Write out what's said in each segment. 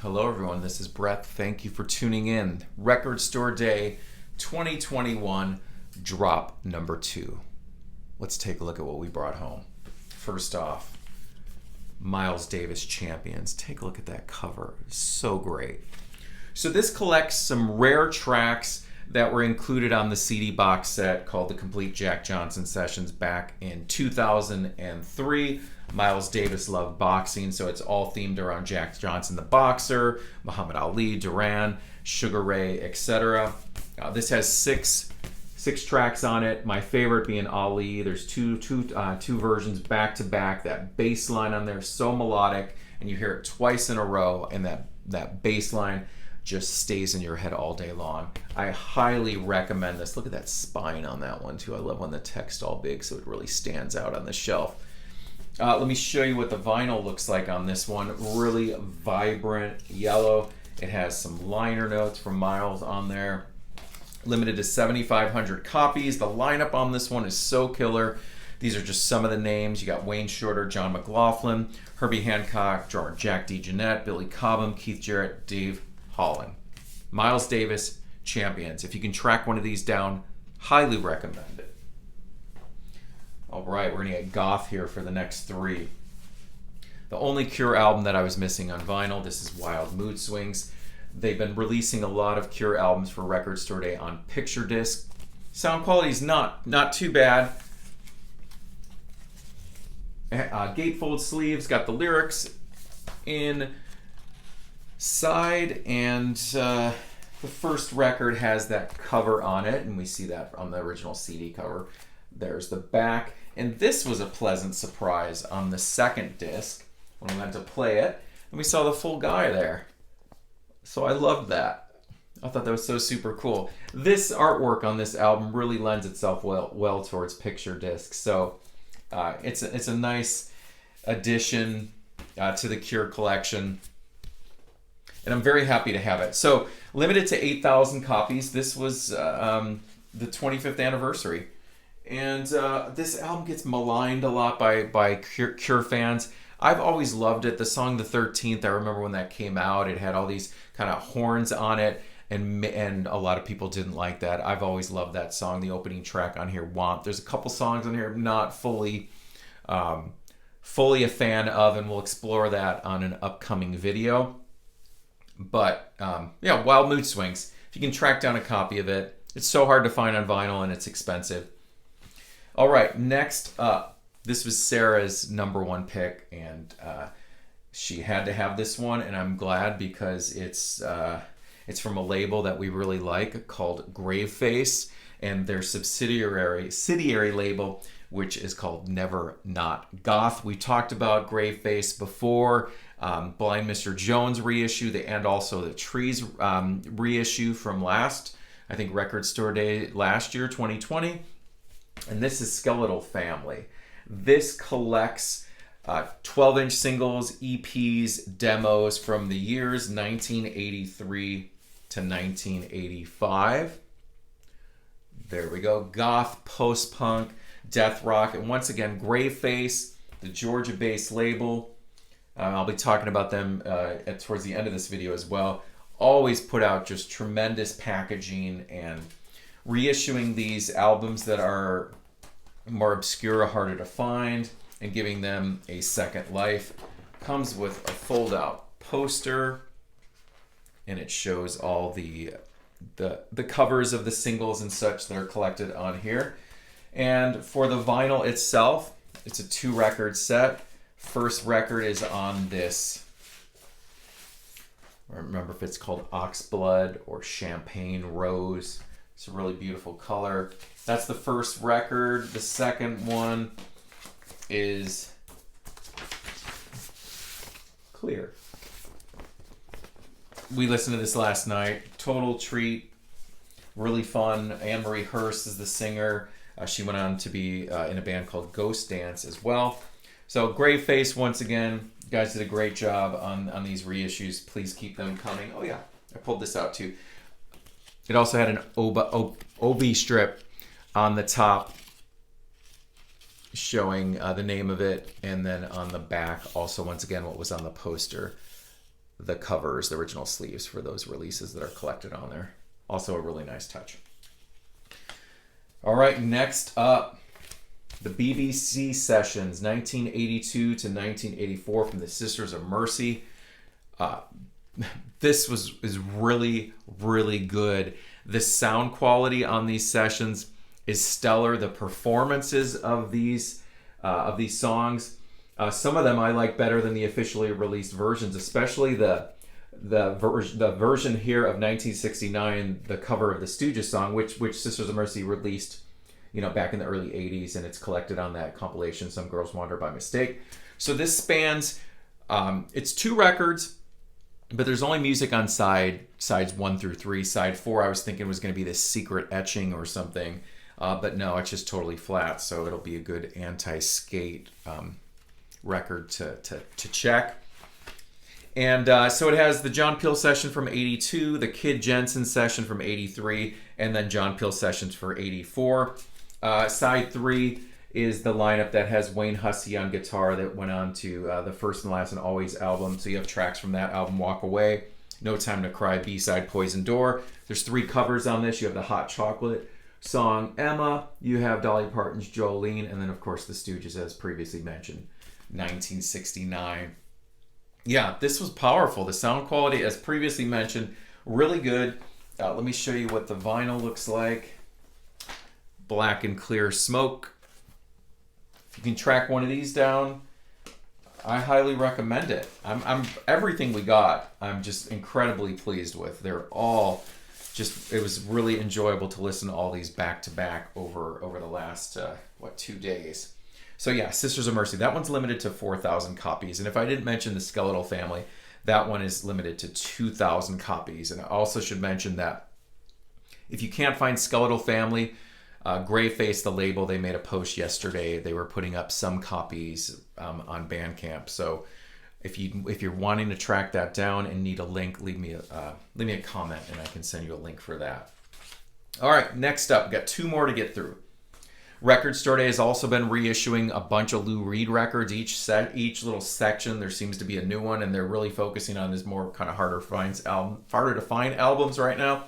Hello, everyone. This is Brett. Thank you for tuning in. Record Store Day 2021, drop number 2. Let's take a look at what we brought home. First off, Miles Davis Champions. Take a look at that cover. So great. So this collects some rare tracks that were included on the CD box set called The Complete Jack Johnson Sessions back in 2003. Miles Davis loved boxing, so it's all themed around Jack Johnson the boxer, Muhammad Ali, Duran, Sugar Ray, etc. This has six tracks on it. My favorite being Ali. There's two versions back to back. That bass line on there is so melodic, and you hear it twice in a row, and that bass line just stays in your head all day long. I highly recommend this. Look at that spine on that one too. I love when the text all big so it really stands out on the shelf. Let me show you what the vinyl looks like on this one. Really vibrant yellow. It has some liner notes from Miles on there. Limited to 7,500 copies. The lineup on this one is so killer. These are just some of the names. You got Wayne Shorter, John McLaughlin, Herbie Hancock, Jack DeJohnette, Billy Cobham, Keith Jarrett, Dave Holland. Miles Davis Champions. If you can track one of these down, highly recommend it. All right, we're going to get Goth here for the next 3. The only Cure album that I was missing on vinyl, this is Wild Mood Swings. They've been releasing a lot of Cure albums for Record Store Day on picture disc. Sound quality is not too bad. Gatefold sleeves, got the lyrics inside, and the first record has that cover on it, and we see that on the original CD cover. There's the back, and this was a pleasant surprise on the second disc when we went to play it, and we saw the full guy there. So I loved that. I thought that was so super cool. This artwork on this album really lends itself well towards picture discs, so it's a nice addition to the Cure collection, and I'm very happy to have it. So limited to 8,000 copies. This was the 25th anniversary. And this album gets maligned a lot by Cure fans. I've always loved it. The song The 13th, I remember when that came out, it had all these kind of horns on it, and a lot of people didn't like that. I've always loved that song, the opening track on here, Want. There's a couple songs on here I'm not fully a fan of, and we'll explore that on an upcoming video. But yeah, Wild Mood Swings. If you can track down a copy of it, it's so hard to find on vinyl and it's expensive. All right, next up, this was Sarah's number 1 pick, and she had to have this one, and I'm glad because it's from a label that we really like called Graveface, and their subsidiary label, which is called Never Not Goth. We talked about Graveface before, Blind Mr. Jones reissue, and also the Trees reissue from last, I think, Record Store Day last year, 2020. And this is Skeletal Family. This collects 12-inch singles, EPs, demos from the years 1983 to 1985. There we go. Goth, post-punk, death rock, and once again, Graveface, the Georgia-based label. I'll be talking about them towards the end of this video as well. Always put out just tremendous packaging, and reissuing these albums that are more obscure, harder to find, and giving them a second life. Comes with a fold-out poster, and it shows all the covers of the singles and such that are collected on here. And for the vinyl itself, it's a 2-record set. First record is on this, I don't remember if it's called Oxblood or Champagne Rose. It's a really beautiful color. That's the first record. The second one is Clear. We listened to this last night. Total treat. Really fun. Anne-Marie Hurst is the singer. She went on to be in a band called Ghost Dance as well. So Graveface, once again, you guys did a great job on these reissues. Please keep them coming. Oh yeah, I pulled this out too. It also had an OB strip on the top showing the name of it, and then on the back also, once again, what was on the poster, the covers, the original sleeves for those releases that are collected on there. Also a really nice touch. All right, next up, the BBC Sessions, 1982 to 1984 from the Sisters of Mercy. This is really, really good. The sound quality on these sessions is stellar. The performances of these songs, some of them I like better than the officially released versions, especially the version here of 1969, the cover of the Stooges song, which Sisters of Mercy released, back in the early 80s, and it's collected on that compilation, Some Girls Wander by Mistake. So this spans, it's 2 records, but there's only music on sides 1 through 3. Side 4, I was thinking was going to be this secret etching or something, but no, it's just totally flat. So it'll be a good anti-skate record to check. And so it has the John Peel session from 82, the Kid Jensen session from 83, and then John Peel sessions for 84. Side 3 is the lineup that has Wayne Hussey on guitar that went on to the First and Last and Always album. So you have tracks from that album: Walk Away, No Time to Cry, B-side Poison Door. There's 3 covers on this. You have the Hot Chocolate song, Emma. You have Dolly Parton's Jolene. And then, of course, the Stooges, as previously mentioned, 1969. Yeah, this was powerful. The sound quality, as previously mentioned, really good. Let me show you what the vinyl looks like. Black and clear smoke. If you can track one of these down, I highly recommend it. I'm everything we got, I'm just incredibly pleased with. They're all just, it was really enjoyable to listen to all these back to back over the last 2 days. So yeah, Sisters of Mercy, that one's limited to 4,000 copies. And if I didn't mention the Skeletal Family, that one is limited to 2,000 copies. And I also should mention that if you can't find Skeletal Family, Greyface, the label, they made a post yesterday. They were putting up some copies on Bandcamp. So if you're wanting to track that down and need a link, leave me a comment and I can send you a link for that. All right, next up, we've got 2 more to get through. Record Store Day has also been reissuing a bunch of Lou Reed records. Each little section, there seems to be a new one, and they're really focusing on this more kind of harder to find albums right now.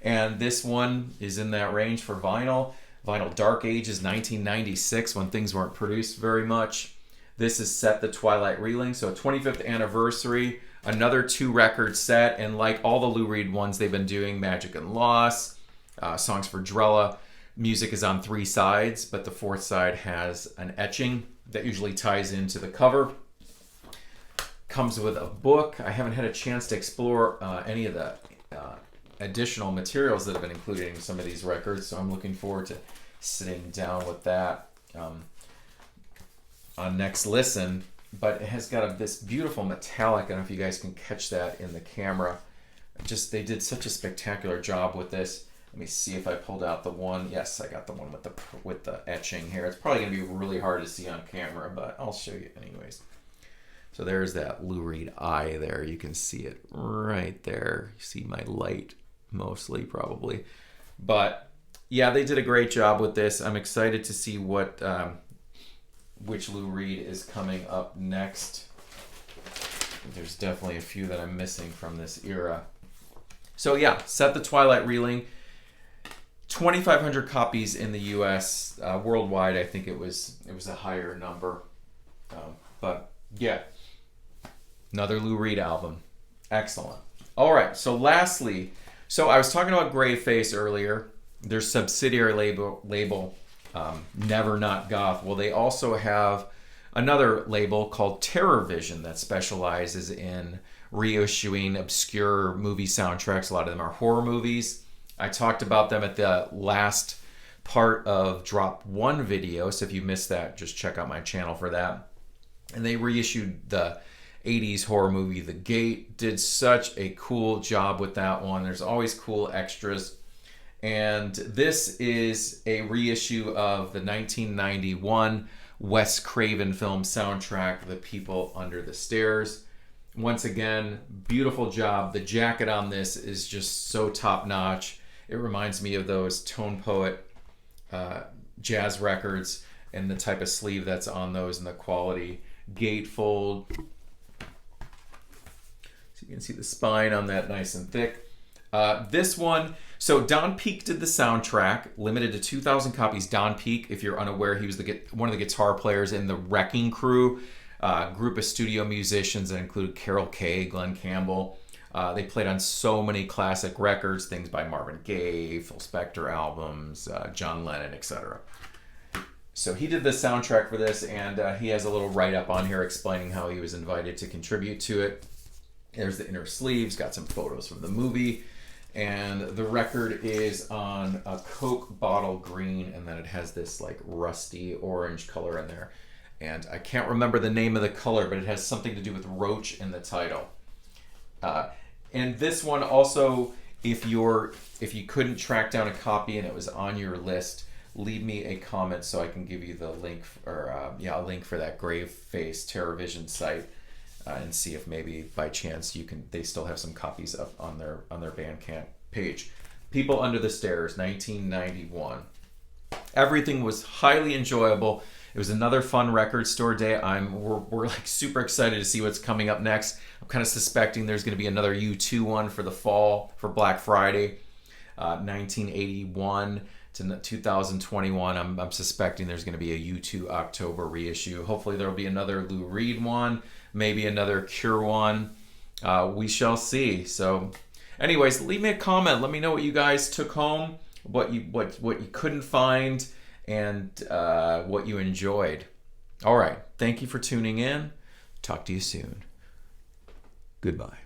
And this one is in that range for vinyl. Vinyl Dark Ages, 1996, when things weren't produced very much. This is Set the Twilight Reeling, so 25th anniversary, another 2 record set, and like all the Lou Reed ones they've been doing, Magic and Loss, Songs for Drella, music is on 3 sides, but the 4th side has an etching that usually ties into the cover. Comes with a book. I haven't had a chance to explore any of the additional materials that have been included in some of these records, so I'm looking forward to sitting down with that on next listen. But it has got this beautiful metallic. I don't know if you guys can catch that in the camera. They did such a spectacular job with this. Let me see if I pulled out the one. Yes, I got the one with the etching here. It's probably gonna be really hard to see on camera, but I'll show you anyways. So there's that Lou Reed eye there. You can see it right there. You see my light mostly, probably. But yeah, they did a great job with this. I'm excited to see which Lou Reed is coming up next. There's definitely a few that I'm missing from this era. So yeah, Set the Twilight Reeling. 2,500 copies in the U.S. Worldwide, I think it was a higher number. But yeah, another Lou Reed album. Excellent. All right, so lastly, I was talking about Greyface earlier. Their subsidiary label Never Not Goth. Well, they also have another label called Terror Vision that specializes in reissuing obscure movie soundtracks. A lot of them are horror movies. I talked about them at the last part of Drop 1 video, so if you missed that, just check out my channel for that. And they reissued the 80s horror movie The Gate. Did such a cool job with that one. There's always cool extras. And this is a reissue of the 1991 Wes Craven film soundtrack, The People Under the Stairs. Once again, beautiful job. The jacket on this is just so top-notch. It reminds me of those Tone Poet jazz records and the type of sleeve that's on those and the quality. Gatefold. See you can see the spine on that nice and thick. This one, so Don Peake did the soundtrack, limited to 2,000 copies. Don Peake, if you're unaware, he was one of the guitar players in the Wrecking Crew, group of studio musicians that included Carol Kaye, Glenn Campbell. They played on so many classic records, things by Marvin Gaye, Phil Spector albums, John Lennon, etc. So he did the soundtrack for this, and he has a little write-up on here explaining how he was invited to contribute to it. There's the inner sleeves, got some photos from the movie. And the record is on a Coke bottle green, and then it has this like rusty orange color in there. And I can't remember the name of the color, but it has something to do with Roach in the title. And this one also, if you couldn't track down a copy and it was on your list, leave me a comment so I can give you the link, or a link for that Grave Face TerrorVision site. And see if maybe by chance they still have some copies up on their Bandcamp page. People Under the Stairs, 1991. Everything was highly enjoyable. It was another fun record store day. We're like super excited to see what's coming up next. I'm kind of suspecting there's going to be another U2 one for the fall for Black Friday, 1981 to 2021. I'm suspecting there's going to be a U2 October reissue. Hopefully there will be another Lou Reed one. Maybe another Cure one. We shall see. So anyways, leave me a comment. Let me know what you guys took home, what you couldn't find, and what you enjoyed. All right. Thank you for tuning in. Talk to you soon. Goodbye.